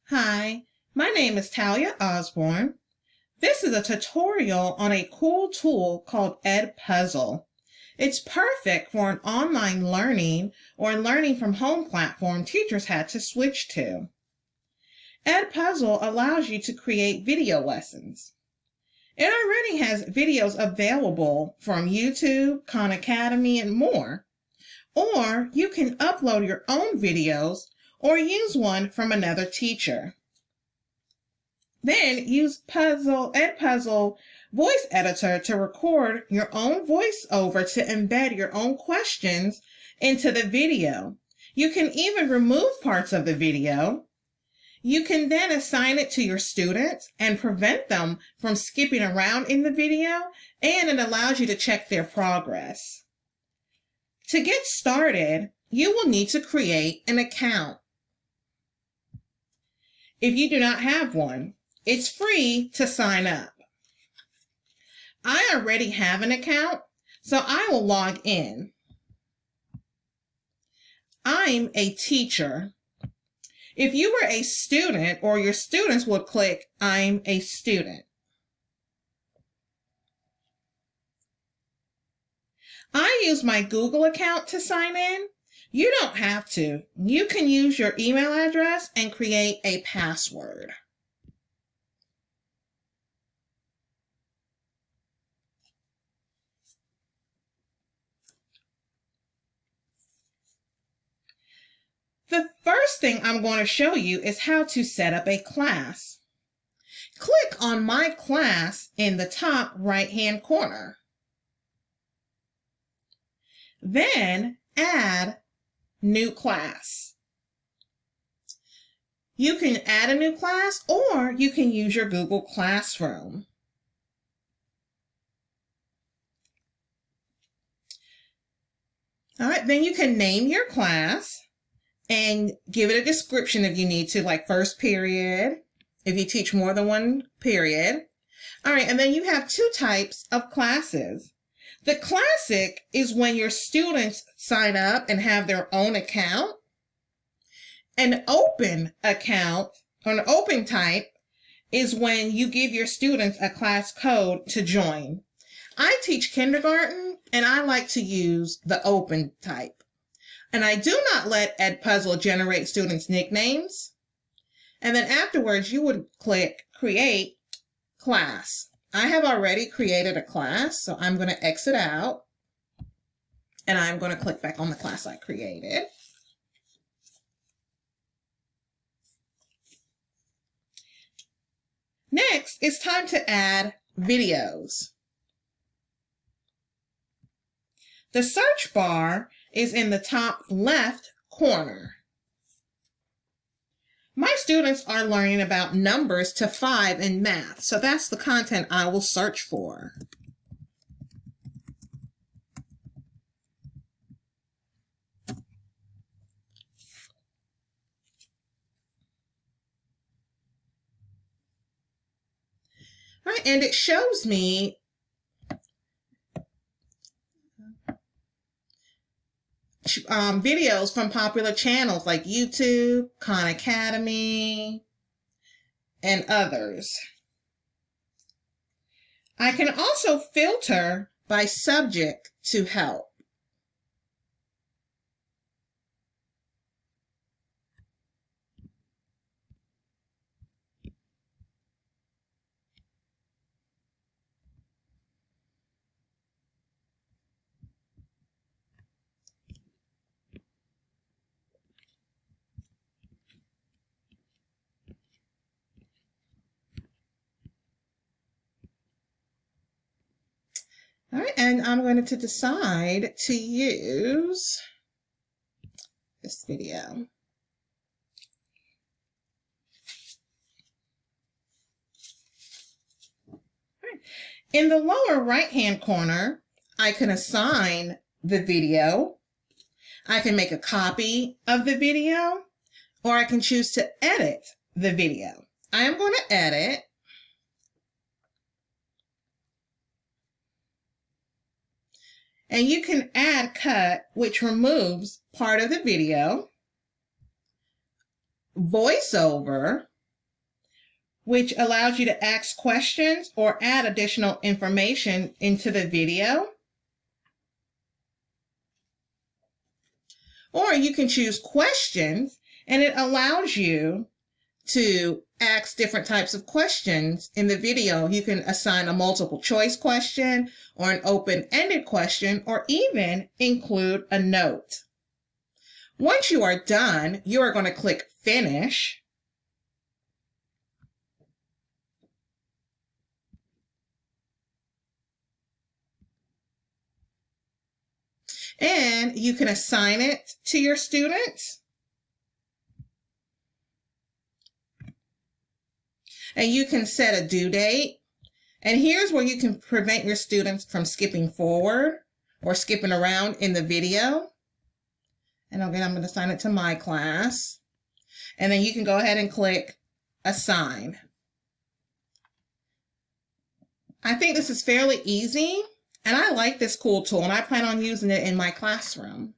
Hi, my name is Talia Osborne. This is a tutorial on a cool tool called Edpuzzle. It's perfect for an online learning or learning from home platform teachers had to switch to. Edpuzzle allows you to create video lessons. It already has videos available from YouTube, Khan Academy, and more. Or you can upload your own videos or use one from another teacher. Then use Edpuzzle Voice Editor to record your own voiceover to embed your own questions into the video. You can even remove parts of the video. You can then assign it to your students and prevent them from skipping around in the video, and it allows you to check their progress. To get started, you will need to create an account. If you do not have one, it's free to sign up. I already have an account, so I will log in. I'm a teacher. If you were a student, or your students would click, I'm a student. I use my Google account to sign in. You don't have to. You can use your email address and create a password. The first thing I'm going to show you is how to set up a class. Click on My Class in the top right-hand corner. Then add New Class. You can add a new class, or you can use your Google Classroom. All right, then you can name your class and give it a description if you need to, like first period, if you teach more than one period. All right, and then you have two types of classes. The classic is when your students sign up and have their own account. An open account, or an open type, is when you give your students a class code to join. I teach kindergarten, and I like to use the open type. And I do not let Edpuzzle generate students' nicknames. And then afterwards, you would click Create Class. I have already created a class, so I'm going to exit out. And I'm going to click back on the class I created. Next, it's time to add videos. The search bar is in the top left corner. My students are learning about numbers to 5 in math, so that's the content I will search for. All right, and it shows me videos from popular channels like YouTube, Khan Academy, and others. I can also filter by subject to help. All right, and I'm going to decide to use this video. In the lower right-hand corner, I can assign the video. I can make a copy of the video, or I can choose to edit the video. I am going to edit. And you can add cut, which removes part of the video, voiceover, which allows you to ask questions or add additional information into the video. Or you can choose questions, and it allows you to ask different types of questions in the video. You can assign a multiple choice question or an open-ended question, or even include a note. Once you are done, you are going to click Finish. And you can assign it to your students. And you can set a due date. And here's where you can prevent your students from skipping forward or skipping around in the video. And again, I'm going to assign it to my class. And then you can go ahead and click Assign. I think this is fairly easy, and I like this cool tool, and I plan on using it in my classroom.